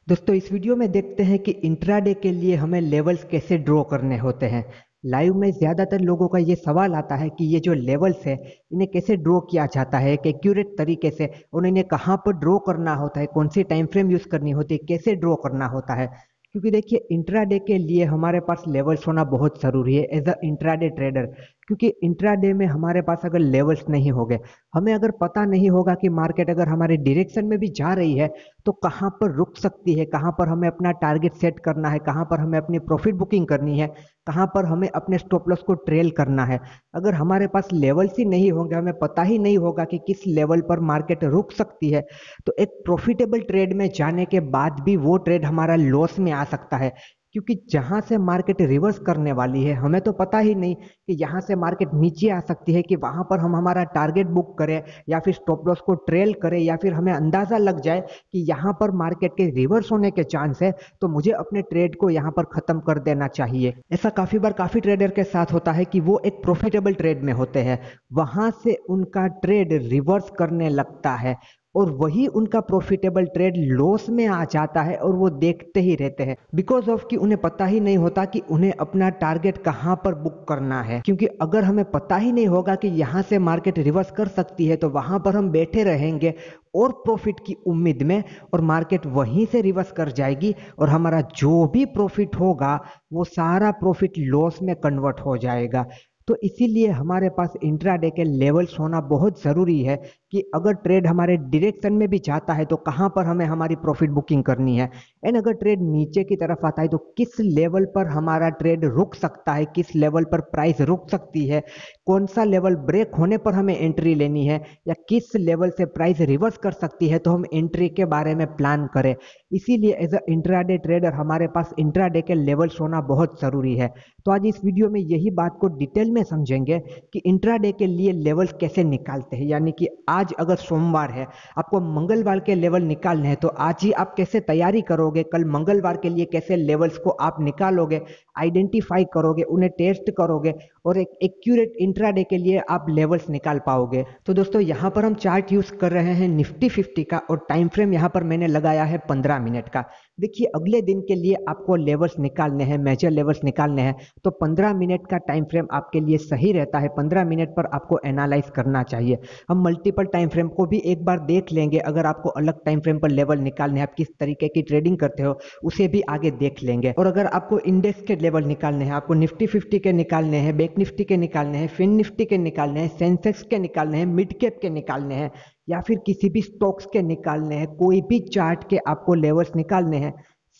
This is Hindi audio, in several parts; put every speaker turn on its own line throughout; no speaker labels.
दोस्तों इस वीडियो में देखते हैं कि इंट्राडे के लिए हमें लेवल्स कैसे ड्रॉ करने होते हैं। लाइव में ज़्यादातर लोगों का ये सवाल आता है कि ये जो लेवल्स है इन्हें कैसे ड्रॉ किया जाता है, कि एक्यूरेट तरीके से और इन्हें कहाँ पर ड्रॉ करना होता है, कौन सी टाइम फ्रेम यूज़ करनी होती है, कैसे ड्रॉ करना होता है। क्योंकि देखिए इंट्राडे के लिए हमारे पास लेवल्स होना बहुत ज़रूरी है एज अ इंट्राडे ट्रेडर। क्योंकि इंट्राडे में हमारे पास अगर लेवल्स नहीं होंगे, हमें अगर पता नहीं होगा कि मार्केट अगर हमारे डायरेक्शन में भी जा रही है तो कहाँ पर रुक सकती है, कहाँ पर हमें अपना टारगेट सेट करना है, कहाँ पर हमें अपनी प्रॉफिट बुकिंग करनी है, कहाँ पर हमें अपने स्टॉप लॉस को ट्रेल करना है। अगर हमारे पास लेवल्स ही नहीं होंगे, हमें पता ही नहीं होगा कि किस लेवल पर मार्केट रुक सकती है, तो एक प्रॉफिटेबल ट्रेड में जाने के बाद भी वो ट्रेड हमारा लॉस में आ सकता है। क्योंकि जहां से मार्केट रिवर्स करने वाली है हमें तो पता ही नहीं कि यहाँ से मार्केट नीचे आ सकती है, कि वहां पर हम हमारा टारगेट बुक करें या फिर स्टॉप लॉस को ट्रेल करें, या फिर हमें अंदाजा लग जाए कि यहाँ पर मार्केट के रिवर्स होने के चांस है तो मुझे अपने ट्रेड को यहाँ पर खत्म कर देना चाहिए। ऐसा काफी बार काफी ट्रेडर के साथ होता है कि वो एक प्रॉफिटेबल ट्रेड में होते हैं, वहां से उनका ट्रेड रिवर्स करने लगता है और वही उनका प्रॉफिटेबल ट्रेड लॉस में आ जाता है और वो देखते ही रहते हैं, बिकॉज ऑफ कि उन्हें पता ही नहीं होता कि उन्हें अपना टारगेट कहां पर बुक करना है। क्योंकि अगर हमें पता ही नहीं होगा कि यहां से मार्केट रिवर्स कर सकती है तो वहां पर हम बैठे रहेंगे और प्रॉफिट की उम्मीद में, और मार्केट वहीं से रिवर्स कर जाएगी और हमारा जो भी प्रॉफिट होगा वो सारा प्रॉफिट लॉस में कन्वर्ट हो जाएगा। तो इसीलिए हमारे पास इंट्राडे के लेवल्स होना बहुत ज़रूरी है कि अगर ट्रेड हमारे डायरेक्शन में भी जाता है तो कहाँ पर हमें हमारी प्रॉफिट बुकिंग करनी है, एंड अगर ट्रेड नीचे की तरफ आता है तो किस लेवल पर हमारा ट्रेड रुक सकता है, किस लेवल पर प्राइस रुक सकती है, कौन सा लेवल ब्रेक होने पर हमें एंट्री लेनी है, या किस लेवल से प्राइस रिवर्स कर सकती है तो हम एंट्री के बारे में प्लान करें। इसीलिए एज अ इंट्राडे ट्रेडर हमारे पास इंट्राडे के लेवल्स होना बहुत ज़रूरी है। तो आज इस वीडियो में यही बात को डिटेल में समझेंगे कि इंट्राडे के लिए लेवल्स कैसे निकालते हैं। यानी कि आज अगर सोमवार है, आपको मंगलवार के लेवल निकालने हैं, तो आज ही आप कैसे तैयारी करोगे, कल मंगलवार के लिए कैसे लेवल्स को आप निकालोगे, आइडेंटिफाई करोगे, उन्हें टेस्ट करोगे और एक एक्यूरेट इंट्राडे के लिए आप लेवल्स निकाल पाओगे। तो दोस्तों यहाँ पर हम चार्ट यूज कर रहे हैं निफ्टी 50 का और टाइम फ्रेम यहाँ पर मैंने लगाया है 15 मिनट का। देखिए अगले दिन के लिए आपको लेवल्स निकालने हैं, मेजर लेवल्स निकालने हैं, तो 15 मिनट का टाइम फ्रेम आपके लिए सही रहता है। 15 मिनट पर आपको एनालाइज करना चाहिए। हम मल्टीपल टाइम फ्रेम को भी एक बार देख लेंगे, अगर आपको अलग टाइम फ्रेम पर लेवल निकालने हैं, आप किस तरीके की ट्रेडिंग करते हो उसे भी आगे देख लेंगे। और अगर आपको इंडेक्स के लेवल निकालने हैं, आपको निफ्टी 50 के निकालने हैं, बैंक निफ्टी के निकालने हैं, फिन निफ्टी के निकालने हैं, सेंसेक्स के निकालने हैं, मिड कैप के निकालने हैं, या फिर किसी भी स्टॉक्स के निकालने हैं, कोई भी चार्ट के आपको लेवल्स निकालने हैं,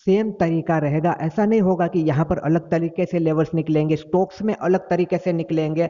सेम तरीका रहेगा। ऐसा नहीं होगा कि यहाँ पर अलग तरीके से लेवल्स निकलेंगे, स्टॉक्स में अलग तरीके से निकलेंगे,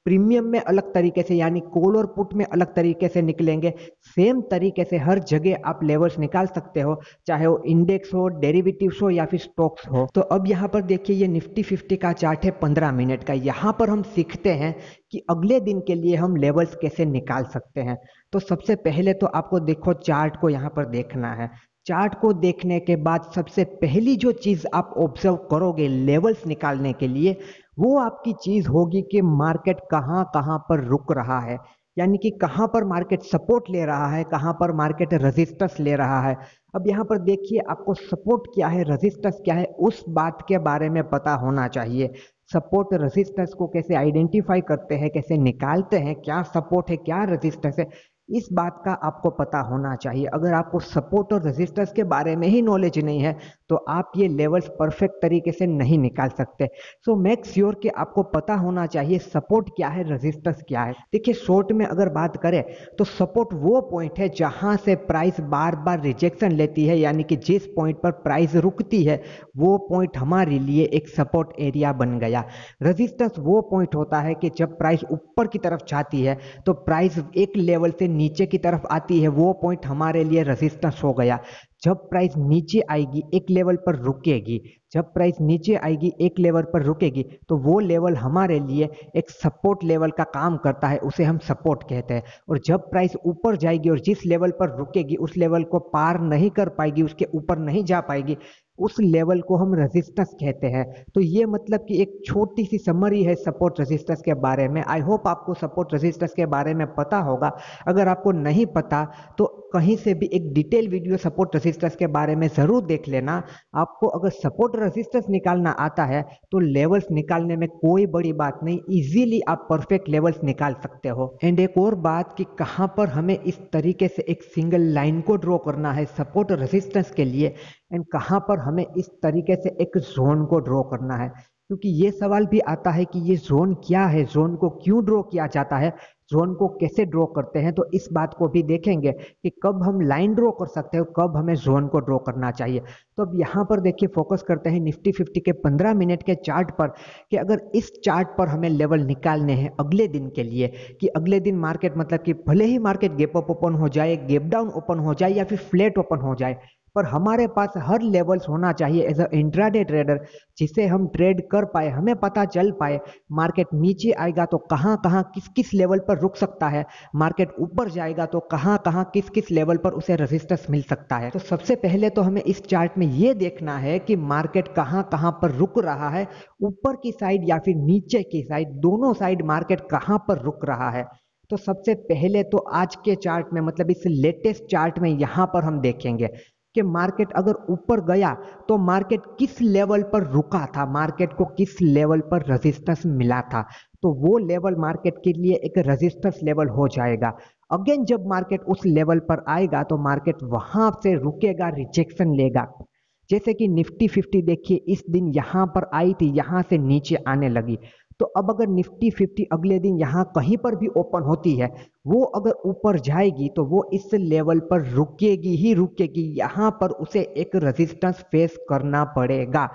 प्रीमियम में अलग तरीके से यानी कॉल और पुट में अलग तरीके से निकलेंगे। सेम तरीके से हर जगह आप लेवल्स निकाल सकते हो, चाहे वो इंडेक्स हो, डेरिवेटिव्स हो या फिर स्टॉक्स हो। तो अब यहाँ पर देखिए ये निफ्टी 50 का चार्ट है 15 मिनट का। यहाँ पर हम सीखते हैं कि अगले दिन के लिए हम लेवल्स कैसे निकाल सकते हैं। तो सबसे पहले तो आपको देखो चार्ट को यहाँ पर देखना है। चार्ट को देखने के बाद सबसे पहली जो चीज आप ऑब्जर्व करोगे लेवल्स निकालने के लिए, वो आपकी चीज होगी कि मार्केट कहाँ कहाँ पर रुक रहा है, यानी कि कहाँ पर मार्केट सपोर्ट ले रहा है, कहाँ पर मार्केट रेजिस्टेंस ले रहा है। अब यहाँ पर देखिए आपको सपोर्ट क्या है, रेजिस्टेंस क्या है, उस बात के बारे में पता होना चाहिए। सपोर्ट रेजिस्टेंस को कैसे आइडेंटिफाई करते हैं, कैसे निकालते हैं, क्या सपोर्ट है क्या रेजिस्टेंस है, इस बात का आपको पता होना चाहिए। अगर आपको सपोर्ट और रेजिस्टेंस के बारे में ही नॉलेज नहीं है तो आप ये लेवल्स परफेक्ट तरीके से नहीं निकाल सकते। सो मेक श्योर कि आपको पता होना चाहिए सपोर्ट क्या है, रेजिस्टेंस क्या है। देखिए शॉर्ट में अगर बात करें तो सपोर्ट वो पॉइंट है जहां से प्राइस बार बार रिजेक्शन लेती है, यानी कि जिस पॉइंट पर प्राइस रुकती है वो पॉइंट हमारे लिए एक सपोर्ट एरिया बन गया। रेजिस्टेंस वो पॉइंट होता है कि जब प्राइस ऊपर की तरफ जाती है तो प्राइस एक लेवल से नीचे की तरफ आती है, वो पॉइंट हमारे लिए रेजिस्टेंस हो गया। जब प्राइस नीचे आएगी एक लेवल पर रुकेगी, जब प्राइस नीचे आएगी एक लेवल पर रुकेगी तो वो लेवल हमारे लिए एक सपोर्ट लेवल का काम करता है, उसे हम सपोर्ट कहते हैं। और जब प्राइस ऊपर जाएगी और जिस लेवल पर रुकेगी उस लेवल को पार नहीं कर पाएगी, उसके ऊपर नहीं जा पाएगी, उस लेवल को हम रेजिस्टेंस कहते हैं। तो ये मतलब कि एक छोटी सी समरी है सपोर्ट रेजिस्टेंस के बारे में। आई होप आपको सपोर्ट रेजिस्टेंस के बारे में पता होगा। अगर आपको नहीं पता तो कहीं से भी एक डिटेल वीडियो सपोर्ट रेजिस्टेंस के बारे में ज़रूर देख लेना। आपको अगर सपोर्ट रेजिस्टेंस निकालना आता है तो लेवल्स निकालने में कोई बड़ी बात नहीं, इजीली आप परफेक्ट लेवल्स निकाल सकते हो। एंड एक और बात कि कहाँ पर हमें इस तरीके से एक सिंगल लाइन को ड्रॉ करना है सपोर्ट रेजिस्टेंस के लिए, एंड कहाँ पर हमें इस तरीके से एक जोन को ड्रॉ करना है, क्योंकि ये सवाल भी आता है कि ये जोन क्या है, जोन को क्यों ड्रॉ किया जाता है, जोन को कैसे ड्रॉ करते हैं। तो इस बात को भी देखेंगे कि कब हम लाइन ड्रॉ कर सकते हो, कब हमें जोन को ड्रॉ करना चाहिए। तो अब यहाँ पर देखिए फोकस करते हैं निफ्टी 50 के 15 मिनट के चार्ट पर, कि अगर इस चार्ट पर हमें लेवल निकालने हैं अगले दिन के लिए, कि अगले दिन मार्केट मतलब कि भले ही मार्केट गैप अप ओपन हो जाए, गैप डाउन ओपन हो जाए या फिर फ्लैट ओपन हो जाए, पर हमारे पास हर लेवल्स होना चाहिए एज अ इंट्राडे ट्रेडर, जिसे हम ट्रेड कर पाए, हमें पता चल पाए मार्केट नीचे आएगा तो कहाँ कहाँ किस किस लेवल पर रुक सकता है, मार्केट ऊपर जाएगा तो कहाँ कहाँ किस किस लेवल पर उसे रेजिस्टेंस मिल सकता है। तो सबसे पहले तो हमें इस चार्ट में ये देखना है कि मार्केट कहाँ कहाँ पर रुक रहा है, ऊपर की साइड या फिर नीचे की साइड, दोनों साइड मार्केट कहाँ पर रुक रहा है। तो सबसे पहले तो आज के चार्ट में मतलब इस लेटेस्ट चार्ट में यहाँ पर हम देखेंगे कि मार्केट अगर ऊपर गया तो मार्केट किस लेवल पर रुका था, मार्केट को किस लेवल पर रेजिस्टेंस मिला था, तो वो लेवल मार्केट के लिए एक रेजिस्टेंस लेवल हो जाएगा। अगेन जब मार्केट उस लेवल पर आएगा तो मार्केट वहां से रुकेगा, रिजेक्शन लेगा। जैसे कि निफ्टी 50 देखिए इस दिन यहां पर आई थी, यहां से नीचे आने लगी, तो अब अगर निफ्टी 50 अगले दिन यहाँ कहीं पर भी ओपन होती है, वो अगर ऊपर जाएगी तो वो इस लेवल पर रुकेगी ही रुकेगी, यहाँ पर उसे एक रेजिस्टेंस फेस करना पड़ेगा।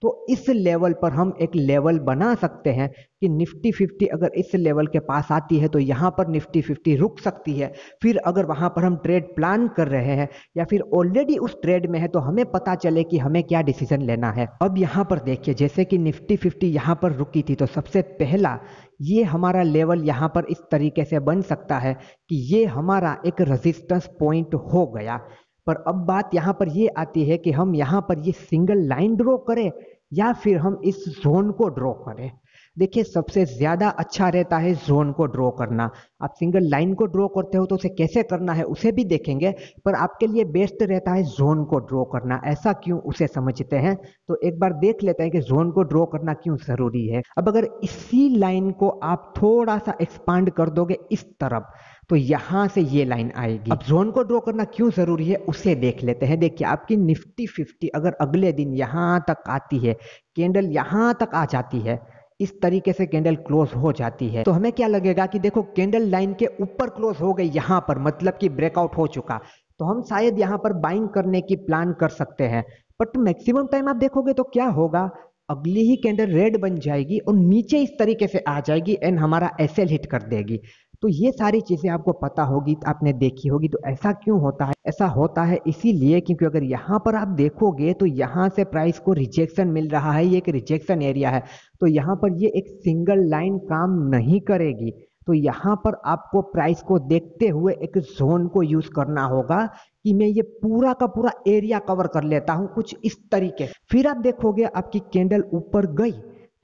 तो इस लेवल पर हम एक लेवल बना सकते हैं कि निफ्टी 50 अगर इस लेवल के पास आती है तो यहाँ पर निफ्टी 50 रुक सकती है। फिर अगर वहाँ पर हम ट्रेड प्लान कर रहे हैं या फिर ऑलरेडी उस ट्रेड में है तो हमें पता चले कि हमें क्या डिसीजन लेना है। अब यहाँ पर देखिए जैसे कि निफ्टी 50 यहाँ पर रुकी थी, तो सबसे पहला ये हमारा लेवल यहाँ पर इस तरीके से बन सकता है कि ये हमारा एक रेजिस्टेंस पॉइंट हो गया। पर अब बात यहाँ पर ये आती है कि हम यहाँ पर ये सिंगल लाइन ड्रॉ करें या फिर हम इस जोन को ड्रॉ करें। देखिए सबसे ज़्यादा अच्छा रहता है जोन को ड्रॉ करना। आप सिंगल लाइन को ड्रॉ करते हो तो उसे कैसे करना है उसे भी देखेंगे, पर आपके लिए बेस्ट रहता है जोन को ड्रॉ करना। ऐसा क्यों, उसे समझते हैं। तो एक बार देख लेते हैं कि जोन को ड्रॉ करना क्यों ज़रूरी है। अब अगर इसी लाइन को आप थोड़ा सा एक्सपांड कर दोगे इस तरफ तो यहां से ये लाइन आएगी। अब जोन को ड्रॉ करना क्यों जरूरी है उसे देख लेते हैं। देखिए आपकी निफ्टी 50 अगर अगले दिन यहां तक आती है, कैंडल यहां तक आ जाती है, इस तरीके से कैंडल क्लोज हो जाती है, तो हमें क्या लगेगा कि देखो कैंडल लाइन के ऊपर क्लोज हो गई यहां पर, मतलब कि ब्रेकआउट हो चुका, तो हम शायद यहां पर बाइंग करने की प्लान कर सकते हैं। बट मैक्सिमम टाइम आप देखोगे तो क्या होगा, अगली ही कैंडल रेड बन जाएगी और नीचे इस तरीके से आ जाएगी एंड हमारा एसएल हिट कर देगी। तो ये सारी चीजें आपको पता होगी, आपने देखी होगी। तो ऐसा क्यों होता है, ऐसा होता है इसीलिए क्योंकि अगर यहाँ पर आप देखोगे तो यहाँ से प्राइस को रिजेक्शन मिल रहा है, ये एक रिजेक्शन एरिया है, तो यहाँ पर ये एक सिंगल लाइन काम नहीं करेगी। तो यहाँ पर आपको प्राइस को देखते हुए एक जोन को यूज करना होगा कि मैं ये पूरा का पूरा एरिया कवर कर लेता हूं कुछ इस तरीके। फिर आप देखोगे आपकी कैंडल ऊपर गई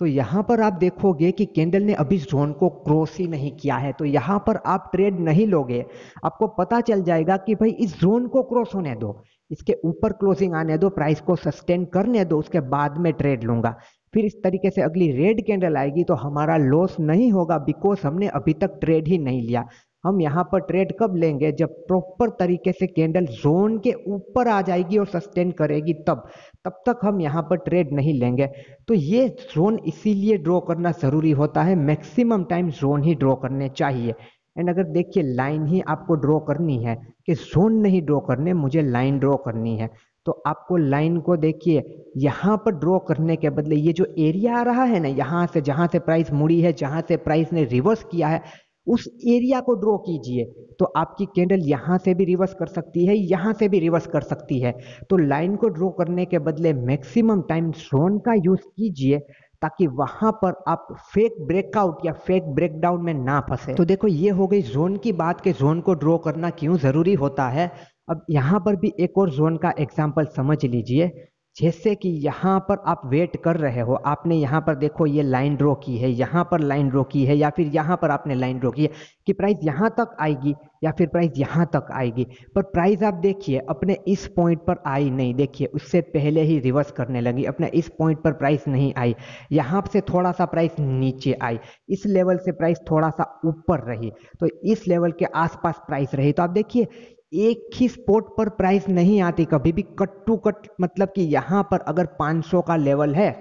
तो यहाँ पर आप देखोगे कि कैंडल ने अभी जोन को क्रॉस ही नहीं किया है, तो यहाँ पर आप ट्रेड नहीं लोगे। आपको पता चल जाएगा कि भाई इस जोन को क्रॉस होने दो, इसके ऊपर क्लोजिंग आने दो, प्राइस को सस्टेन करने दो, उसके बाद में ट्रेड लूंगा। फिर इस तरीके से अगली रेड कैंडल आएगी तो हमारा लॉस नहीं होगा, बिकॉज हमने अभी तक ट्रेड ही नहीं लिया। हम यहाँ पर ट्रेड कब लेंगे, जब प्रॉपर तरीके से कैंडल जोन के ऊपर आ जाएगी और सस्टेन करेगी, तब तक हम यहाँ पर ट्रेड नहीं लेंगे। तो ये जोन इसीलिए ड्रॉ करना जरूरी होता है, मैक्सिमम टाइम जोन ही ड्रॉ करने चाहिए। एंड अगर देखिए लाइन ही आपको ड्रॉ करनी है कि जोन नहीं ड्रॉ करने, मुझे लाइन ड्रॉ करनी है, तो आपको लाइन को देखिए यहाँ पर ड्रॉ करने के बदले ये जो एरिया आ रहा है ना, यहाँ से जहाँ से प्राइस मुड़ी है, जहाँ से प्राइस ने रिवर्स किया है, उस एरिया को ड्रॉ कीजिए। तो आपकी कैंडल यहाँ से भी रिवर्स कर सकती है, यहाँ से भी रिवर्स कर सकती है। तो लाइन को ड्रॉ करने के बदले मैक्सिमम टाइम जोन का यूज कीजिए ताकि वहां पर आप फेक ब्रेकआउट या फेक ब्रेकडाउन में ना फंसे। तो देखो ये हो गई जोन की बात कि जोन को ड्रॉ करना क्यों जरूरी होता है। अब यहाँ पर भी एक और जोन का एग्जाम्पल समझ लीजिए। जैसे कि यहाँ पर आप वेट कर रहे हो, आपने यहाँ पर देखो ये लाइन ड्रॉ की है, यहाँ पर लाइन ड्रॉ की है, या फिर यहाँ पर आपने लाइन ड्रॉ की है कि प्राइस यहाँ तक आएगी या फिर प्राइस यहाँ तक आएगी, पर प्राइस आप देखिए अपने इस पॉइंट पर आई नहीं, देखिए उससे पहले ही रिवर्स करने लगी, अपने इस पॉइंट पर प्राइस नहीं आई, यहाँ से थोड़ा सा प्राइस नीचे आई, इस लेवल से प्राइस थोड़ा सा ऊपर रही, तो इस लेवल के आसपास प्राइस रही। तो आप देखिए एक ही स्पॉट पर प्राइस नहीं आती कभी भी कट टू कट, मतलब कि यहाँ पर अगर 500 का लेवल है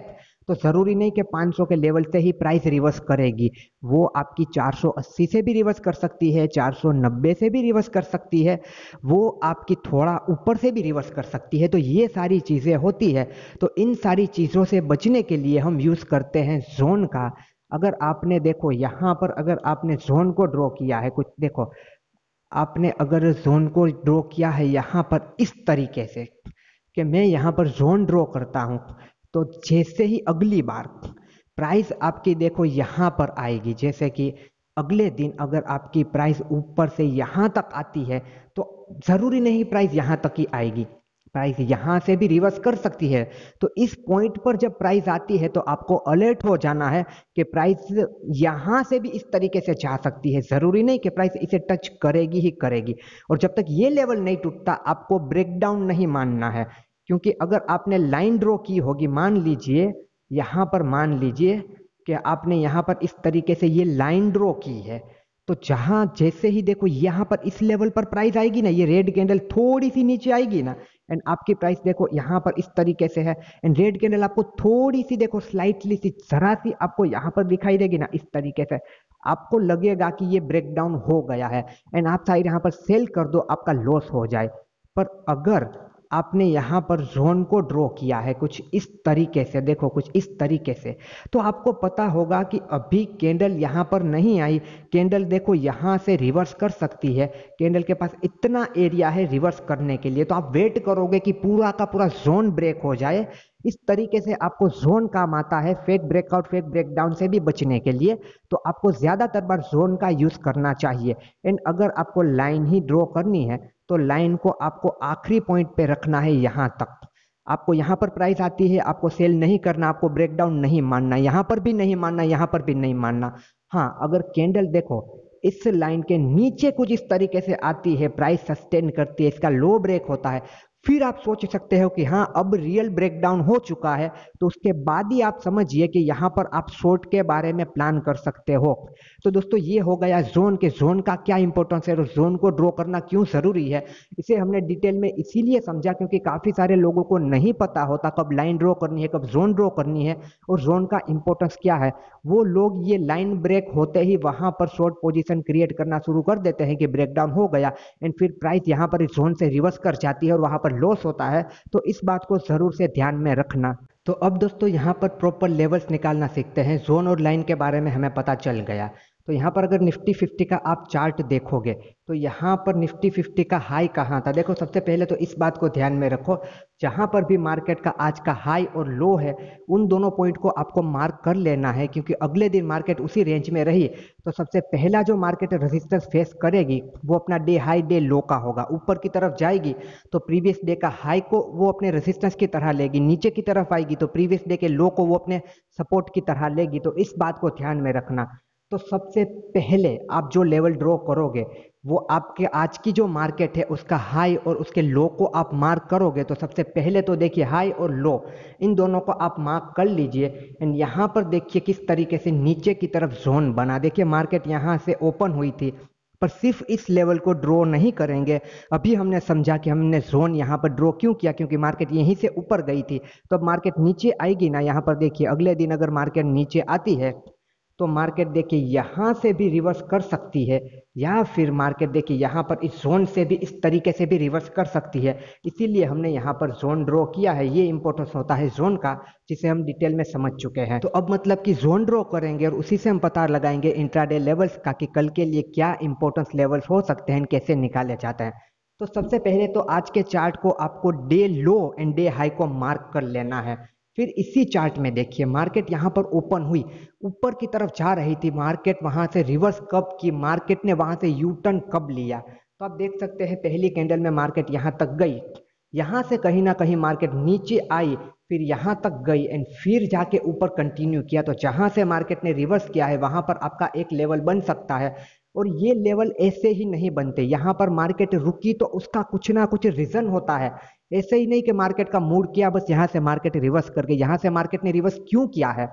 तो जरूरी नहीं कि 500 के लेवल से ही प्राइस रिवर्स करेगी, वो आपकी 480 से भी रिवर्स कर सकती है, 490 से भी रिवर्स कर सकती है, वो आपकी थोड़ा ऊपर से भी रिवर्स कर सकती है। तो ये सारी चीज़ें होती है, तो इन सारी चीज़ों से बचने के लिए हम यूज़ करते हैं जोन का। अगर आपने देखो यहाँ पर अगर आपने जोन को ड्रॉ किया है, कुछ देखो आपने अगर जोन को ड्रॉ किया है यहाँ पर इस तरीके से कि मैं यहाँ पर जोन ड्रॉ करता हूँ, तो जैसे ही अगली बार प्राइस आपकी देखो यहाँ पर आएगी, जैसे कि अगले दिन अगर आपकी प्राइस ऊपर से यहाँ तक आती है तो ज़रूरी नहीं प्राइस यहाँ तक ही आएगी, प्राइस यहाँ से भी रिवर्स कर सकती है। तो इस पॉइंट पर जब प्राइस आती है तो आपको अलर्ट हो जाना है कि प्राइस यहाँ से भी इस तरीके से जा सकती है, ज़रूरी नहीं कि प्राइस इसे टच करेगी ही करेगी। और जब तक ये लेवल नहीं टूटता आपको ब्रेकडाउन नहीं मानना है, क्योंकि अगर आपने लाइन ड्रॉ की होगी, मान लीजिए यहाँ पर, मान लीजिए कि आपने यहाँ पर इस तरीके से ये लाइन ड्रॉ की है, तो जहां जैसे ही देखो यहाँ पर इस लेवल पर प्राइस आएगी ना, ये रेड कैंडल थोड़ी सी नीचे आएगी ना, एंड आपकी प्राइस देखो यहाँ पर इस तरीके से है, एंड रेड कैंडल आपको थोड़ी सी देखो स्लाइटली सी जरा सी आपको यहाँ पर दिखाई देगी ना, इस तरीके से आपको लगेगा कि ये ब्रेकडाउन हो गया है, एंड आप साइड यहाँ पर सेल कर दो, आपका लॉस हो जाए। पर अगर आपने यहाँ पर जोन को ड्रॉ किया है कुछ इस तरीके से, देखो कुछ इस तरीके से, तो आपको पता होगा कि अभी कैंडल यहाँ पर नहीं आई, कैंडल देखो यहाँ से रिवर्स कर सकती है, कैंडल के पास इतना एरिया है रिवर्स करने के लिए, तो आप वेट करोगे कि पूरा का पूरा जोन ब्रेक हो जाए। इस तरीके से आपको जोन काम आता है फेक ब्रेकआउट फेक ब्रेकडाउन से भी बचने के लिए, तो आपको ज्यादातर बार जोन का यूज करना चाहिए। एंड अगर आपको लाइन ही ड्रॉ करनी है तो लाइन को आपको आखिरी पॉइंट पे रखना है, यहाँ तक आपको, यहाँ पर प्राइस आती है आपको सेल नहीं करना, आपको ब्रेकडाउन नहीं मानना, यहाँ पर भी नहीं मानना, यहाँ पर भी नहीं मानना। हाँ, अगर कैंडल देखो इस लाइन के नीचे कुछ इस तरीके से आती है, प्राइस सस्टेन करती है, इसका लो ब्रेक होता है, फिर आप सोच सकते हो कि हाँ अब रियल ब्रेकडाउन हो चुका है, तो उसके बाद ही आप समझिए कि यहाँ पर आप शॉर्ट के बारे में प्लान कर सकते हो। तो दोस्तों ये हो गया जोन के, जोन का क्या इंपॉर्टेंस है और जोन को ड्रॉ करना क्यों जरूरी है, इसे हमने डिटेल में इसीलिए समझा क्योंकि काफी सारे लोगों को नहीं पता होता कब लाइन ड्रॉ करनी है, कब जोन ड्रॉ करनी है और जोन का इंपॉर्टेंस क्या है। वो लोग ये लाइन ब्रेक होते ही वहां पर शॉर्ट पोजीशन क्रिएट करना शुरू कर देते हैं कि ब्रेकडाउन हो गया, एंड फिर प्राइस यहाँ पर इस जोन से रिवर्स कर जाती है और वहां पर लॉस होता है। तो इस बात को जरूर से ध्यान में रखना। तो अब दोस्तों यहाँ पर प्रॉपर लेवल्स निकालना सीखते हैं, जोन और लाइन के बारे में हमें पता चल गया। तो यहाँ पर अगर निफ्टी 50 का आप चार्ट देखोगे तो यहाँ पर निफ्टी 50 का हाई कहाँ था, देखो सबसे पहले तो इस बात को ध्यान में रखो, जहाँ पर भी मार्केट का आज का हाई और लो है उन दोनों पॉइंट को आपको मार्क कर लेना है, क्योंकि अगले दिन मार्केट उसी रेंज में रही तो सबसे पहला जो मार्केट रेजिस्टेंस फेस करेगी वो अपना डे हाई डे लो का होगा। ऊपर की तरफ जाएगी तो प्रीवियस डे का हाई को वो अपने रेजिस्टेंस की तरह लेगी, नीचे की तरफ आएगी तो प्रीवियस डे के लो को वो अपने सपोर्ट की तरह लेगी। तो इस बात को ध्यान में रखना। तो सबसे पहले आप जो लेवल ड्रॉ करोगे वो आपके आज की जो मार्केट है उसका हाई और उसके लो को आप मार्क करोगे। तो सबसे पहले तो देखिए हाई और लो इन दोनों को आप मार्क कर लीजिए, एंड यहाँ पर देखिए किस तरीके से नीचे की तरफ जोन बना, देखिए मार्केट यहाँ से ओपन हुई थी पर सिर्फ इस लेवल को ड्रॉ नहीं करेंगे। अभी हमने समझा कि हमने जोन यहाँ पर ड्रॉ क्यों किया, क्योंकि मार्केट यहीं से ऊपर गई थी, तो अब मार्केट नीचे आएगी ना, यहाँ पर देखिए अगले दिन अगर मार्केट नीचे आती है तो मार्केट देखिए यहाँ से भी रिवर्स कर सकती है, या फिर मार्केट देखिए यहाँ पर इस जोन से भी इस तरीके से भी रिवर्स कर सकती है। इसीलिए हमने यहाँ पर जोन ड्रॉ किया है, ये इंपॉर्टेंस होता है जोन का, जिसे हम डिटेल में समझ चुके हैं। तो अब मतलब कि जोन ड्रॉ करेंगे और उसी से हम पता लगाएंगे इंट्राडे लेवल्स का कि कल के लिए क्या इंपॉर्टेंस लेवल्स हो सकते हैं, कैसे निकाले जाते हैं। तो सबसे पहले तो आज के चार्ट को आपको day low and day high को मार्क कर लेना है। फिर इसी चार्ट में देखिए मार्केट यहाँ पर ओपन हुई, ऊपर की तरफ जा रही थी मार्केट, वहां से रिवर्स कब की, मार्केट ने वहां से यू टर्न कब लिया, तो आप देख सकते हैं पहली कैंडल में मार्केट यहाँ तक गई, यहाँ से कहीं ना कहीं मार्केट नीचे आई, फिर यहाँ तक गई एंड फिर जाके ऊपर कंटिन्यू किया। तो जहाँ से मार्केट ने रिवर्स किया है वहाँ पर आपका एक लेवल बन सकता है, और ये लेवल ऐसे ही नहीं बनते। यहाँ पर मार्केट रुकी तो उसका कुछ ना कुछ रीजन होता है। ऐसे ही नहीं कि मार्केट का मूड किया बस यहाँ से मार्केट रिवर्स कर गई। यहाँ से मार्केट ने रिवर्स क्यों किया है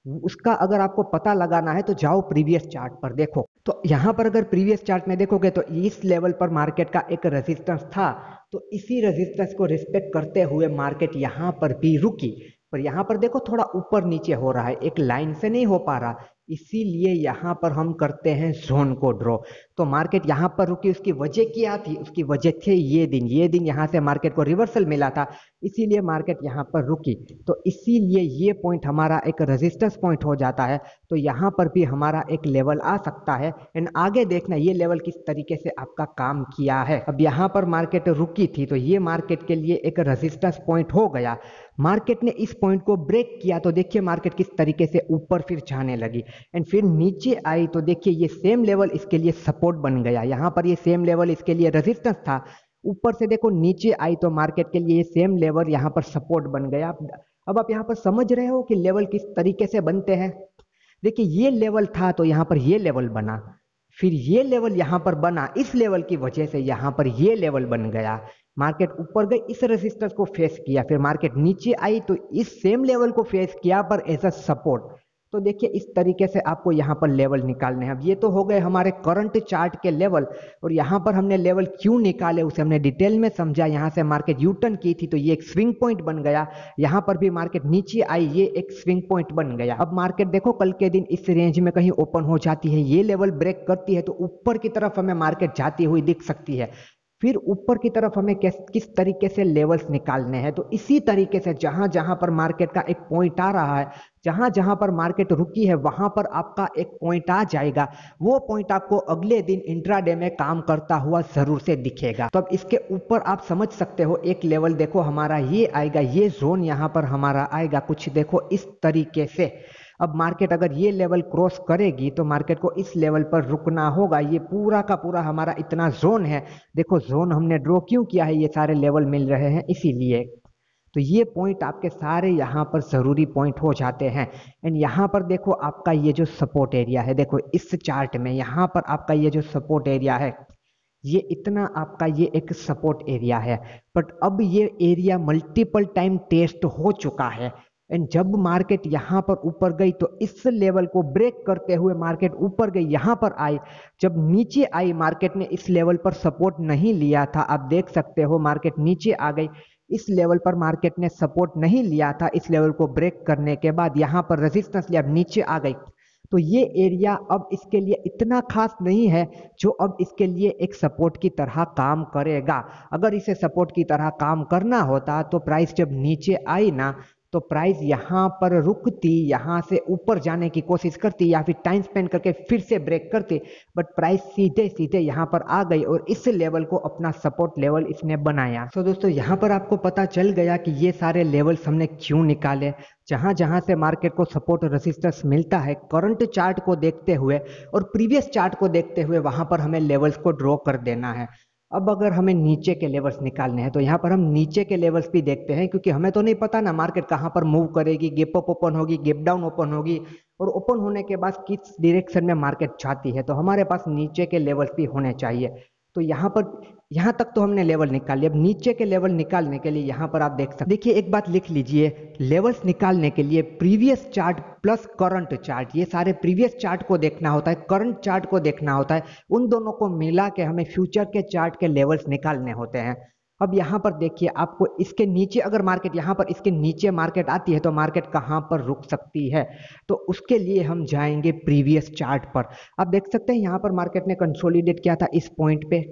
उसका अगर आपको पता लगाना है तो जाओ प्रीवियस चार्ट पर देखो। तो यहाँ पर अगर प्रीवियस चार्ट में देखोगे तो इस लेवल पर मार्केट का एक रेजिस्टेंस था, तो इसी रेजिस्टेंस को रिस्पेक्ट करते हुए मार्केट यहाँ पर भी रुकी। पर यहाँ पर देखो थोड़ा ऊपर नीचे हो रहा है, एक लाइन से नहीं हो पा रहा, इसीलिए यहाँ पर हम करते हैं जोन को ड्रॉ। तो मार्केट यहाँ पर रुकी, उसकी वजह क्या थी? उसकी वजह थे ये दिन यहाँ से मार्केट को रिवर्सल मिला था, इसीलिए मार्केट यहाँ पर रुकी। तो इसीलिए ये पॉइंट हमारा एक रेजिस्टेंस पॉइंट हो जाता है। तो यहाँ पर भी हमारा एक लेवल आ सकता है एंड आगे देखना ये लेवल किस तरीके से आपका काम किया है। अब यहाँ पर मार्केट रुकी थी तो ये मार्केट के लिए एक रेजिस्टेंस पॉइंट हो गया। मार्केट ने इस पॉइंट को ब्रेक किया तो देखिए मार्केट किस तरीके से ऊपर फिर जाने लगी एंड फिर नीचे आई, तो देखिए ये सेम लेवल इसके लिए सपोर्ट बन गया। यहाँ पर ये सेम लेवल इसके लिए रेजिस्टेंस था, ऊपर से देखो नीचे आई तो मार्केट के लिए ये सेम लेवल यहाँ पर सपोर्ट बन गया। अब आप यहाँ पर समझ रहे हो कि लेवल किस तरीके से बनते हैं। देखिए ये लेवल था तो यहाँ पर ये लेवल बना, फिर ये लेवल यहाँ पर बना, इस लेवल की वजह से यहाँ पर ये लेवल बन गया। मार्केट ऊपर गई, इस रेजिस्टेंस को फेस किया, फिर मार्केट नीचे आई तो इस सेम लेवल को फेस किया पर एज अ सपोर्ट। तो देखिए इस तरीके से आपको यहाँ पर लेवल निकालने हैं। अब ये तो हो गए हमारे करंट चार्ट के लेवल, और यहाँ पर हमने लेवल क्यों निकाले उसे हमने डिटेल में समझा। यहाँ से मार्केट यू टर्न की थी तो ये एक स्विंग पॉइंट बन गया। यहाँ पर भी मार्केट नीचे आई, ये एक स्विंग पॉइंट बन गया। अब मार्केट देखो कल के दिन इस रेंज में कहीं ओपन हो जाती है, ये लेवल ब्रेक करती है तो ऊपर की तरफ हमें मार्केट जाती हुई दिख सकती है। फिर ऊपर की तरफ हमें किस तरीके से लेवल्स निकालने हैं, तो इसी तरीके से जहां जहां पर मार्केट का एक पॉइंट आ रहा है, जहां जहां पर मार्केट रुकी है वहां पर आपका एक पॉइंट आ जाएगा। वो पॉइंट आपको अगले दिन इंट्राडे में काम करता हुआ जरूर से दिखेगा। तो अब इसके ऊपर आप समझ सकते हो एक लेवल देखो हमारा ये आएगा, ये जोन यहाँ पर हमारा आएगा कुछ देखो इस तरीके से। अब मार्केट अगर ये लेवल क्रॉस करेगी तो मार्केट को इस लेवल पर रुकना होगा। ये पूरा का पूरा हमारा इतना जोन है, देखो जोन हमने ड्रॉ क्यों किया है, ये सारे लेवल मिल रहे हैं इसीलिए। तो ये पॉइंट आपके सारे यहाँ पर जरूरी पॉइंट हो जाते हैं। एंड यहाँ पर देखो आपका ये जो सपोर्ट एरिया है, देखो इस चार्ट में यहाँ पर आपका ये जो सपोर्ट एरिया है, ये इतना आपका ये एक सपोर्ट एरिया है। बट अब ये एरिया मल्टीपल टाइम टेस्ट हो चुका है एंड जब मार्केट यहाँ पर ऊपर गई तो इस लेवल को ब्रेक करते हुए मार्केट ऊपर गई, यहाँ पर आई। जब नीचे आई मार्केट ने इस लेवल पर सपोर्ट नहीं लिया था, आप देख सकते हो मार्केट नीचे आ गई, इस लेवल पर मार्केट ने सपोर्ट नहीं लिया था। इस लेवल को ब्रेक करने के बाद यहाँ पर रेजिस्टेंस लिया, अब नीचे आ गई। तो ये एरिया अब इसके लिए इतना खास नहीं है जो अब इसके लिए एक सपोर्ट की तरह काम करेगा। अगर इसे सपोर्ट की तरह काम करना होता तो प्राइस जब नीचे आई ना तो प्राइस यहाँ पर रुकती, यहाँ से ऊपर जाने की कोशिश करती या फिर टाइम स्पेंड करके फिर से ब्रेक करती, बट प्राइस सीधे सीधे यहाँ पर आ गई और इस लेवल को अपना सपोर्ट लेवल इसने बनाया। तो दोस्तों यहाँ पर आपको पता चल गया कि ये सारे लेवल्स हमने क्यों निकाले। जहाँ जहाँ से मार्केट को सपोर्ट और रेजिस्टेंस मिलता है, करंट चार्ट को देखते हुए और प्रीवियस चार्ट को देखते हुए वहाँ पर हमें लेवल्स को ड्रॉ कर देना है। अब अगर हमें नीचे के लेवल्स निकालने हैं तो यहाँ पर हम नीचे के लेवल्स भी देखते हैं, क्योंकि हमें तो नहीं पता ना मार्केट कहाँ पर मूव करेगी, गैप अप ओपन होगी, गैप डाउन ओपन होगी और ओपन होने के बाद किस डायरेक्शन में मार्केट जाती है। तो हमारे पास नीचे के लेवल्स भी होने चाहिए। तो यहाँ तक तो हमने लेवल निकाल लिया। अब नीचे के लेवल निकालने के लिए यहाँ पर आप देख सकते, देखिए एक बात लिख लीजिए, लेवल्स निकालने के लिए previous chart plus current chart, ये सारे प्रीवियस चार्ट को देखना होता है, करंट चार्ट को देखना होता है, उन दोनों को मिला के हमें फ्यूचर के चार्ट के लेवल्स निकालने होते हैं। अब यहाँ पर देखिए आपको इसके नीचे अगर मार्केट यहाँ पर इसके नीचे मार्केट आती है तो मार्केट कहाँ पर रुक सकती है, तो उसके लिए हम जाएंगे प्रीवियस चार्ट पर। आप देख सकते हैं यहाँ पर मार्केट ने कंसोलिडेट किया था इस पॉइंट पे,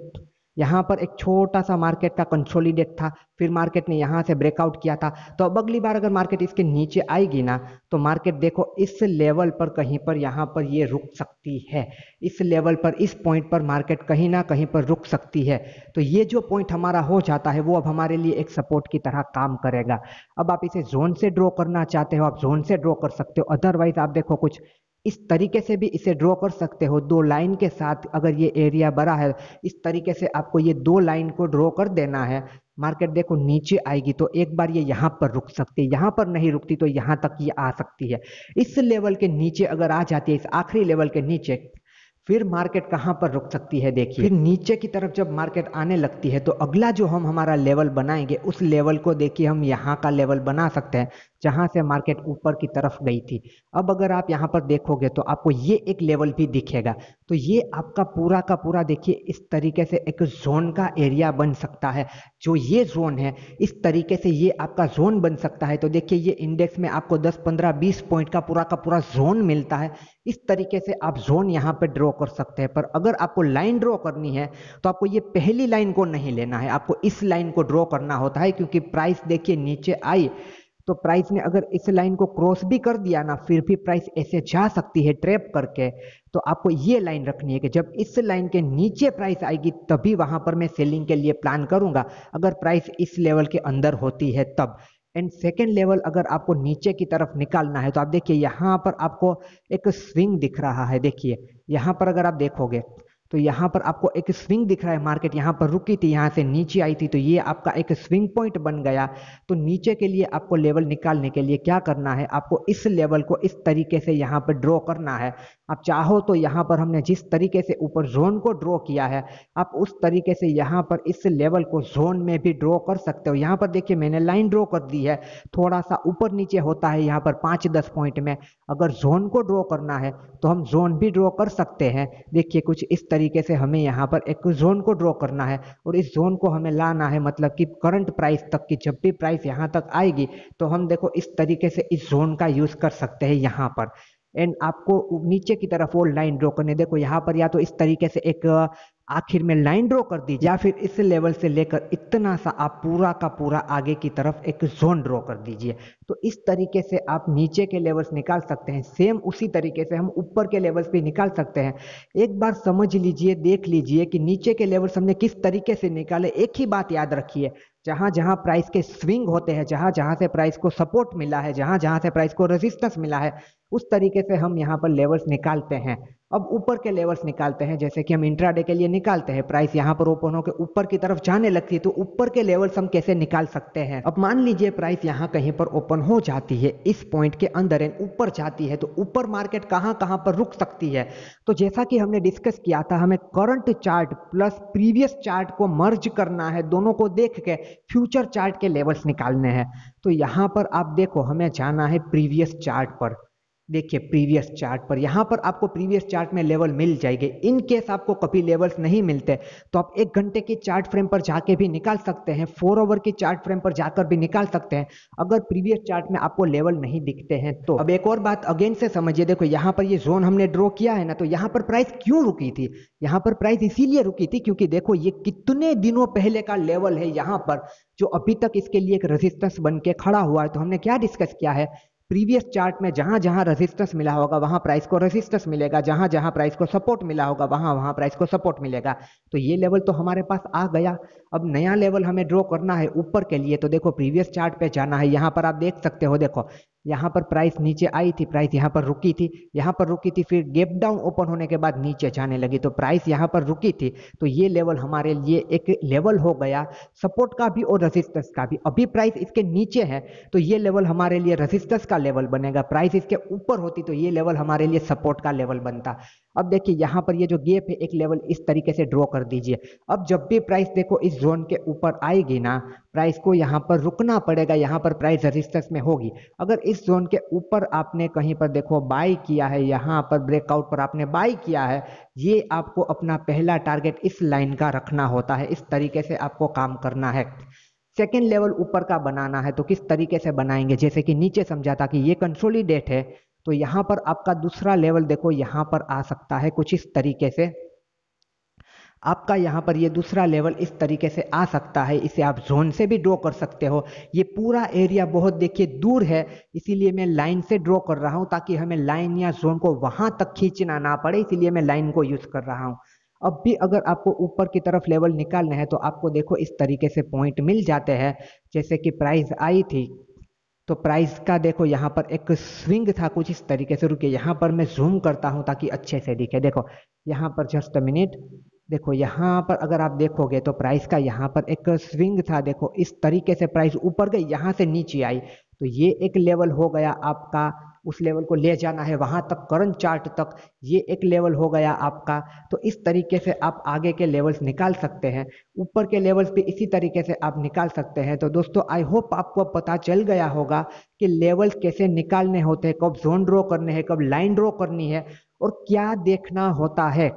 यहाँ पर एक छोटा सा मार्केट का कंसोलिडेट था, फिर मार्केट ने यहाँ से ब्रेकआउट किया था। तो अब अगली बार अगर मार्केट इसके नीचे आएगी ना तो मार्केट देखो इस लेवल पर कहीं पर यहाँ पर ये रुक सकती है, इस लेवल पर इस पॉइंट पर मार्केट कहीं ना कहीं पर रुक सकती है। तो ये जो पॉइंट हमारा हो जाता है वो अब हमारे लिए एक सपोर्ट की तरह काम करेगा। अब आप इसे जोन से ड्रॉ करना चाहते हो, आप जोन से ड्रॉ कर सकते हो, अदरवाइज आप देखो कुछ इस तरीके से भी इसे ड्रॉ कर सकते हो। दो लाइन के साथ अगर ये एरिया बड़ा है, इस तरीके से आपको ये दो लाइन को ड्रॉ कर देना है। मार्केट देखो नीचे आएगी तो एक बार ये यहाँ पर रुक सकती है, यहाँ पर नहीं रुकती तो यहाँ तक ये आ सकती है। इस लेवल के नीचे अगर आ जाती है, इस आखिरी लेवल के नीचे, फिर मार्केट कहाँ पर रुक सकती है देखिए। फिर नीचे की तरफ जब मार्केट आने लगती है तो अगला जो हम हमारा लेवल बनाएंगे उस लेवल को देखिए हम यहाँ का लेवल बना सकते हैं जहाँ से मार्केट ऊपर की तरफ गई थी। अब अगर आप यहाँ पर देखोगे तो आपको ये एक लेवल भी दिखेगा। तो ये आपका पूरा का पूरा देखिए इस तरीके से एक जोन का एरिया बन सकता है। जो ये जोन है इस तरीके से ये आपका जोन बन सकता है। तो देखिए ये इंडेक्स में आपको 10, 15, 20 पॉइंट का पूरा जोन मिलता है। इस तरीके से आप जोन यहाँ पे ड्रॉ कर सकते हैं। पर अगर आपको लाइन ड्रॉ करनी है तो आपको ये पहली लाइन को नहीं लेना है, आपको इस लाइन को ड्रॉ करना होता है। क्योंकि प्राइस देखिए नीचे आई तो प्राइस ने अगर इस लाइन को क्रॉस भी कर दिया ना, फिर भी प्राइस ऐसे जा सकती है ट्रैप करके। तो आपको ये लाइन रखनी है कि जब इस लाइन के नीचे प्राइस आएगी तभी वहां पर मैं सेलिंग के लिए प्लान करूंगा, अगर प्राइस इस लेवल के अंदर होती है तब। एंड सेकेंड लेवल अगर आपको नीचे की तरफ निकालना है तो आप देखिए यहाँ पर आपको एक स्विंग दिख रहा है। देखिए यहाँ पर अगर आप देखोगे तो यहाँ पर आपको एक स्विंग दिख रहा है। मार्केट यहाँ पर रुकी थी, यहाँ से नीचे आई थी, तो ये आपका एक स्विंग पॉइंट बन गया। तो नीचे के लिए आपको लेवल निकालने के लिए क्या करना है, आपको इस लेवल को इस तरीके से यहाँ पर ड्रॉ करना है। आप चाहो तो यहाँ पर हमने जिस तरीके से ऊपर जोन को ड्रॉ किया है आप उस तरीके से यहाँ पर इस लेवल को जोन में भी ड्रॉ कर सकते हो। यहाँ पर देखिए मैंने लाइन ड्रॉ कर दी है, थोड़ा सा ऊपर नीचे होता है यहाँ पर 5-10 पॉइंट में। अगर जोन को ड्रॉ करना है तो हम जोन भी ड्रॉ कर सकते हैं। देखिए कुछ इस तरीके से हमें यहाँ पर एक जोन को ड्रॉ करना है और इस जोन को हमें लाना है मतलब कि करंट प्राइस तक की। जब भी प्राइस यहाँ तक आएगी तो हम देखो इस तरीके से इस जोन का यूज कर सकते हैं यहाँ पर। एंड आपको नीचे की तरफ वो लाइन ड्रॉ करने, देखो यहाँ पर या तो इस तरीके से एक आखिर में लाइन ड्रॉ कर दीजिए या फिर इस लेवल से लेकर इतना सा आप पूरा का पूरा आगे की तरफ एक जोन ड्रॉ कर दीजिए। तो इस तरीके से आप नीचे के लेवल्स निकाल सकते हैं। सेम उसी तरीके से हम ऊपर के लेवल्स भी निकाल सकते हैं। एक बार समझ लीजिए, देख लीजिए कि नीचे के लेवल्स हमने किस तरीके से निकाले। एक ही बात याद रखिए, जहां जहां प्राइस के स्विंग होते हैं, जहां जहां से प्राइस को सपोर्ट मिला है, जहां जहां से प्राइस को रेजिस्टेंस मिला है, उस तरीके से हम यहाँ पर लेवल्स निकालते हैं। अब ऊपर के लेवल्स निकालते हैं, जैसे कि हम इंट्राडे के लिए निकालते हैं। प्राइस यहाँ पर ओपन होकर ऊपर की तरफ जाने लगती है तो ऊपर के लेवल्स हम कैसे निकाल सकते हैं। अब मान लीजिए प्राइस यहाँ कहीं पर ओपन हो जाती है इस पॉइंट के अंदर एंड ऊपर जाती है, तो ऊपर मार्केट कहाँ कहाँ पर रुक सकती है। तो जैसा कि हमने डिस्कस किया था, हमें current chart plus previous chart को मर्ज करना है, दोनों को देख के फ्यूचर चार्ट के लेवल्स निकालने हैं। तो यहाँ पर आप देखो हमें जाना है प्रीवियस चार्ट पर। देखिए प्रीवियस चार्ट पर, यहाँ पर आपको प्रीवियस चार्ट में लेवल मिल जाएंगे। इन केस आपको कभी लेवल्स नहीं मिलते तो आप 1 घंटे के चार्ट फ्रेम पर जाके भी निकाल सकते हैं, 4 आवर की चार्ट फ्रेम पर जाकर भी निकाल सकते हैं अगर प्रीवियस चार्ट में आपको लेवल नहीं दिखते हैं तो। अब एक और बात अगेन से समझिए, देखो यहाँ पर ये जोन हमने ड्रॉ किया है ना, तो यहाँ पर प्राइस क्यों रुकी थी। यहाँ पर प्राइस इसीलिए रुकी थी क्योंकि देखो ये कितने दिनों पहले का लेवल है यहाँ पर, जो अभी तक इसके लिए एक रेजिस्टेंस बन के खड़ा हुआ है। तो हमने क्या डिस्कस किया है, प्रीवियस चार्ट में जहां जहां रेजिस्टेंस मिला होगा वहां प्राइस को रेजिस्टेंस मिलेगा, जहां जहां प्राइस को सपोर्ट मिला होगा वहां वहां प्राइस को सपोर्ट मिलेगा। तो ये लेवल तो हमारे पास आ गया। अब नया लेवल हमें ड्रॉ करना है ऊपर के लिए, तो देखो प्रीवियस चार्ट पे जाना है। यहाँ पर आप देख सकते हो, देखो यहाँ पर प्राइस नीचे आई थी, प्राइस यहाँ पर रुकी थी, यहाँ पर रुकी थी, फिर गैप डाउन ओपन होने के बाद नीचे जाने लगी, तो प्राइस यहाँ पर रुकी थी। तो ये लेवल हमारे लिए एक लेवल हो गया सपोर्ट का भी और रेजिस्टेंस का भी। अभी प्राइस इसके नीचे है तो ये लेवल हमारे लिए रेजिस्टेंस का लेवल बनेगा, प्राइस इसके ऊपर होती तो ये लेवल हमारे लिए सपोर्ट का लेवल बनता। अब देखिए यहाँ पर ये जो गैप है एक लेवल इस तरीके से ड्रॉ कर दीजिए। अब जब भी प्राइस देखो इस जोन के ऊपर आएगी ना, प्राइस को यहाँ पर रुकना पड़ेगा, यहाँ पर प्राइस रेजिस्टेंस में होगी। अगर इस जोन के ऊपर आपने कहीं पर देखो बाय किया है, यहाँ पर ब्रेकआउट पर आपने बाय किया है, ये आपको अपना पहला टारगेट इस लाइन का रखना होता है। इस तरीके से आपको काम करना है। सेकेंड लेवल ऊपर का बनाना है तो किस तरीके से बनाएंगे, जैसे कि नीचे समझा था कि ये कंसोलिडेट है, तो यहाँ पर आपका दूसरा लेवल देखो यहाँ पर आ सकता है कुछ इस तरीके से। आपका यहाँ पर ये दूसरा लेवल इस तरीके से आ सकता है, इसे आप जोन से भी ड्रॉ कर सकते हो। ये पूरा एरिया बहुत देखिए दूर है, इसीलिए मैं लाइन से ड्रॉ कर रहा हूँ ताकि हमें लाइन या जोन को वहां तक खींचना ना पड़े, इसीलिए मैं लाइन को यूज कर रहा हूँ। अब भी अगर आपको ऊपर की तरफ लेवल निकालना है तो आपको देखो इस तरीके से पॉइंट मिल जाते हैं। जैसे कि प्राइस आई थी तो प्राइस का देखो यहाँ पर एक स्विंग था कुछ इस तरीके से। रुके यहाँ पर मैं जूम करता हूँ ताकि अच्छे से दिखे। देखो यहाँ पर जस्ट अ मिनट, देखो यहाँ पर अगर आप देखोगे तो प्राइस का यहाँ पर एक स्विंग था, देखो इस तरीके से प्राइस ऊपर गई, यहाँ से नीचे आई, तो ये एक लेवल हो गया आपका, उस लेवल को ले जाना है वहां तक, करंट चार्ट तक, ये एक लेवल हो गया आपका। तो इस तरीके से आप आगे के लेवल्स निकाल सकते हैं, ऊपर के लेवल्स भी इसी तरीके से आप निकाल सकते हैं। तो दोस्तों आई होप आपको पता चल गया होगा कि लेवल्स कैसे निकालने होते हैं, कब जोन ड्रॉ करने हैं, कब लाइन ड्रॉ करनी है और क्या देखना होता है।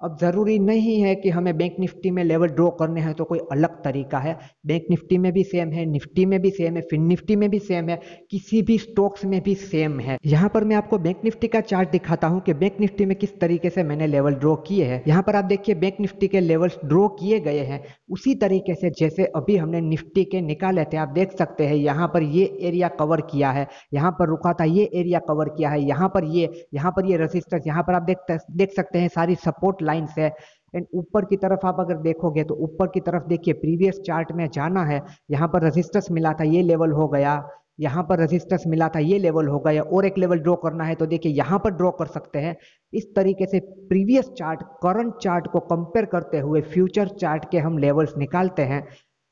अब जरूरी नहीं है कि हमें बैंक निफ्टी में लेवल ड्रॉ करने हैं तो कोई अलग तरीका है, बैंक निफ्टी में भी सेम है, निफ्टी में भी सेम है, फिन निफ्टी में भी सेम है, किसी भी स्टॉक्स में भी सेम है। यहाँ पर मैं आपको बैंक निफ्टी का चार्ट दिखाता हूँ कि बैंक निफ्टी में किस तरीके से मैंने लेवल ड्रॉ किए हैं। यहाँ पर आप देखिए बैंक निफ्टी के लेवल्स ड्रॉ किए गए हैं उसी तरीके से जैसे अभी हमने निफ्टी के निकाले थे। आप देख सकते हैं यहाँ पर ये एरिया कवर किया है, यहाँ पर रुका था, ये एरिया कवर किया है, यहाँ पर ये रेजिस्टेंस, यहाँ पर आप देख सकते हैं सारी सपोर्ट लाइंस है। एंड ऊपर की तरफ आप अगर देखोगे तो ऊपर की तरफ देखिए प्रीवियस चार्ट में जाना है, यहाँ पर रेजिस्टेंस मिला था, ये लेवल हो गया, यहाँ पर रेजिस्टेंस मिला था, ये लेवल हो गया, और एक लेवल ड्रॉ करना है तो देखिए यहाँ पर ड्रॉ कर सकते हैं। इस तरीके से प्रीवियस चार्ट करंट चार्ट को कंपेयर करते हुए फ्यूचर चार्ट के हम लेवल्स निकालते हैं।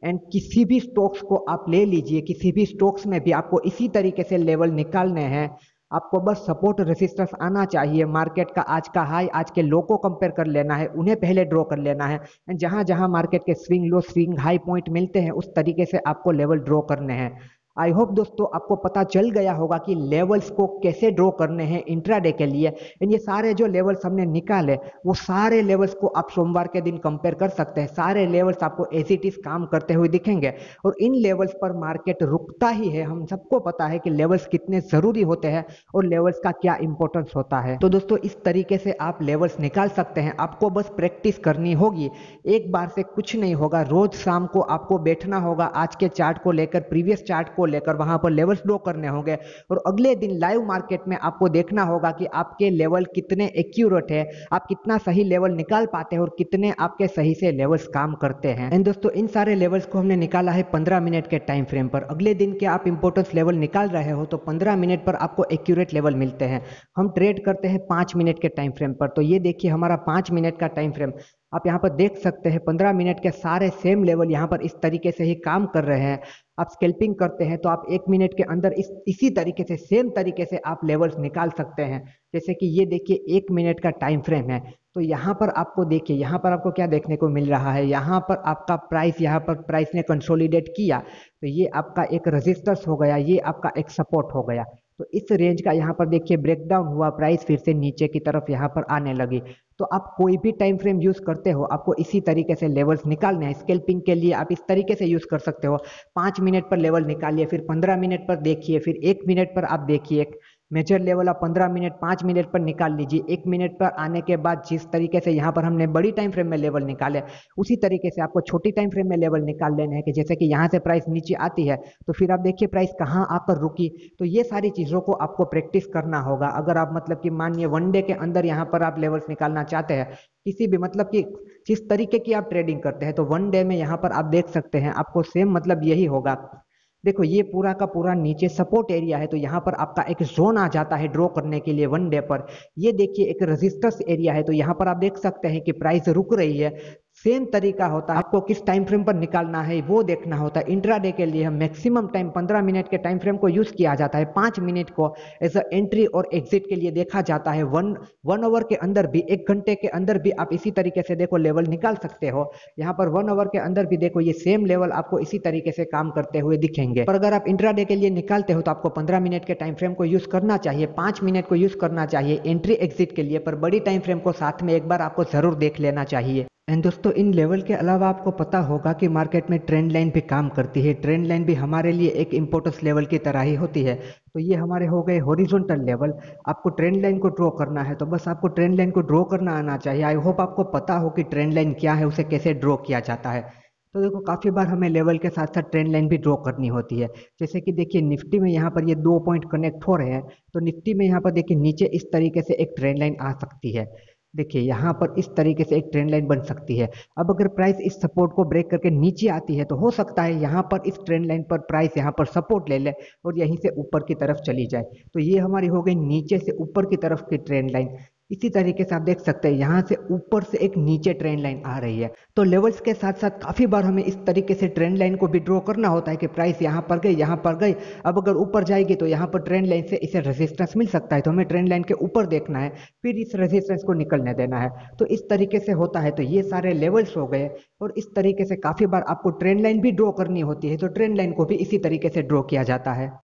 एंड किसी भी स्टॉक्स को आप ले लीजिए, किसी भी स्टॉक्स में भी आपको इसी तरीके से लेवल निकालने हैं। आपको बस सपोर्ट रेसिस्टेंस आना चाहिए, मार्केट का आज का हाई आज के लो को कंपेयर कर लेना है, उन्हें पहले ड्रॉ कर लेना है। एंड जहां जहां मार्केट के swing low swing high point मिलते हैं उस तरीके से आपको लेवल ड्रॉ करने हैं। आई होप दोस्तों आपको पता चल गया होगा कि लेवल्स को कैसे ड्रॉ करने हैं इंट्राडे के लिए। एंड ये सारे जो लेवल्स हमने निकाले वो सारे लेवल्स को आप सोमवार के दिन कंपेयर कर सकते हैं, सारे लेवल्स आपको एज इट इज काम करते हुए दिखेंगे और इन लेवल्स पर मार्केट रुकता ही है। हम सबको पता है कि लेवल्स कितने जरूरी होते हैं और लेवल्स का क्या इंपॉर्टेंस होता है। तो दोस्तों इस तरीके से आप लेवल्स निकाल सकते हैं, आपको बस प्रैक्टिस करनी होगी, एक बार से कुछ नहीं होगा। रोज शाम को आपको बैठना होगा, आज के चार्ट को लेकर प्रीवियस चार्ट को लेकर वहां पर लेवल्स ड्रॉ करने होंगे और अगले दिन लाइव मार्केट में आपको देखना होगा कि आपके लेवल कितने एक्यूरेट है, आप कितना सही लेवल निकाल पाते हैं और कितने आपके सही से लेवल्स काम करते हैं। एंड दोस्तों इन सारे लेवल्स को हमने निकाला है 15 मिनट के टाइम फ्रेम पर। अगले दिन के आप इंपॉर्टेंस लेवल निकाल रहे हो तो 15 मिनट पर आपको एक्यूरेट लेवल मिलते हैं। हम ट्रेड करते हैं 5 मिनट के टाइम फ्रेम पर, तो ये देखिए हमारा 5 मिनट का टाइम फ्रेम आप यहाँ पर देख सकते हैं। 15 मिनट के सारे सेम लेवल यहाँ पर इस तरीके से ही काम कर रहे हैं। आप स्कैल्पिंग करते हैं तो आप 1 मिनट के अंदर इसी तरीके से सेम तरीके से आप लेवल्स निकाल सकते हैं। जैसे कि ये देखिए 1 मिनट का टाइम फ्रेम है, तो यहाँ पर आपको देखिए, यहाँ पर आपको क्या देखने को मिल रहा है, यहाँ पर आपका प्राइस, यहाँ पर प्राइस ने कंसोलिडेट किया तो ये आपका एक रेजिस्टेंस हो गया, ये आपका एक सपोर्ट हो गया। तो इस रेंज का यहाँ पर देखिए ब्रेकडाउन हुआ, प्राइस फिर से नीचे की तरफ यहाँ पर आने लगी। तो आप कोई भी टाइम फ्रेम यूज करते हो आपको इसी तरीके से लेवल्स निकालने हैं। स्कैल्पिंग के लिए आप इस तरीके से यूज कर सकते हो, 5 मिनट पर लेवल निकालिए, फिर 15 मिनट पर देखिए, फिर 1 मिनट पर आप देखिए। मेजर लेवल आप 15 मिनट 5 मिनट पर निकाल लीजिए। 1 मिनट पर आने के बाद जिस तरीके से यहाँ पर हमने बड़ी टाइम फ्रेम में लेवल निकाले उसी तरीके से आपको छोटी टाइम फ्रेम में लेवल निकाल लेने हैं कि जैसे कि यहाँ से प्राइस नीचे आती है तो फिर आप देखिए प्राइस कहाँ आकर रुकी। तो ये सारी चीज़ों को आपको प्रैक्टिस करना होगा। अगर आप मतलब कि मानिए 1 डे के अंदर यहाँ पर आप लेवल्स निकालना चाहते हैं, किसी भी मतलब कि जिस तरीके की आप ट्रेडिंग करते हैं, तो 1 डे में यहाँ पर आप देख सकते हैं आपको सेम मतलब यही होगा। देखो ये पूरा का पूरा नीचे सपोर्ट एरिया है, तो यहाँ पर आपका एक जोन आ जाता है ड्रॉ करने के लिए 1 डे पर। ये देखिए एक रेजिस्टेंस एरिया है, तो यहाँ पर आप देख सकते हैं कि प्राइस रुक रही है। सेम तरीका होता है, आपको किस टाइम फ्रेम पर निकालना है वो देखना होता है। इंट्राडे के लिए हम मैक्सिमम टाइम 15 मिनट के टाइम फ्रेम को यूज किया जाता है, 5 मिनट को एज अ एंट्री और एग्जिट के लिए देखा जाता है। वन आवर के अंदर भी, 1 घंटे के अंदर भी आप इसी तरीके से देखो लेवल निकाल सकते हो। यहाँ पर 1 आवर के अंदर भी देखो ये सेम लेवल आपको इसी तरीके से काम करते हुए दिखेंगे। पर अगर आप इंट्राडे के लिए निकालते हो तो आपको 15 मिनट के टाइम फ्रेम को यूज करना चाहिए, 5 मिनट को यूज करना चाहिए एंट्री एग्जिट के लिए, पर बड़ी टाइम फ्रेम को साथ में एक बार आपको जरूर देख लेना चाहिए। एंड दोस्तों इन लेवल के अलावा आपको पता होगा कि मार्केट में ट्रेंड लाइन भी काम करती है। ट्रेंड लाइन भी हमारे लिए एक इंपॉर्टेंस लेवल की तरह ही होती है। तो ये हमारे हो गए हॉरिजॉन्टल लेवल। आपको ट्रेंड लाइन को ड्रॉ करना है तो बस आपको ट्रेंड लाइन को ड्रॉ करना आना चाहिए। आई होप आपको पता हो कि ट्रेंड लाइन क्या है, उसे कैसे ड्रॉ किया जाता है। तो देखो काफ़ी बार हमें लेवल के साथ साथ ट्रेंड लाइन भी ड्रॉ करनी होती है। जैसे कि देखिए निफ्टी में यहाँ पर ये 2 पॉइंट कनेक्ट हो रहे हैं, तो निफ्टी में यहाँ पर देखिए नीचे इस तरीके से एक ट्रेंड लाइन आ सकती है। देखिए यहाँ पर इस तरीके से एक ट्रेंड लाइन बन सकती है। अब अगर प्राइस इस सपोर्ट को ब्रेक करके नीचे आती है तो हो सकता है यहाँ पर इस ट्रेंड लाइन पर प्राइस यहाँ पर सपोर्ट ले ले और यहीं से ऊपर की तरफ चली जाए। तो ये हमारी हो गई नीचे से ऊपर की तरफ की ट्रेंड लाइन। इसी तरीके से आप देख सकते हैं यहाँ से ऊपर से एक नीचे ट्रेंड लाइन आ रही है। तो लेवल्स के साथ साथ काफी बार हमें इस तरीके से ट्रेंड लाइन को भी ड्रॉ करना होता है कि प्राइस यहाँ पर गई, यहाँ पर गई। अब अगर ऊपर जाएगी तो यहाँ पर ट्रेंड लाइन से इसे रेजिस्टेंस मिल सकता है, तो हमें ट्रेंड लाइन के ऊपर देखना है, फिर इस रेजिस्टेंस को निकलने देना है। तो इस तरीके से होता है। तो ये सारे लेवल्स हो गए। और इस तरीके से काफी बार आपको ट्रेंड लाइन भी ड्रॉ करनी होती है, तो ट्रेंड लाइन को भी इसी तरीके से ड्रॉ किया जाता है।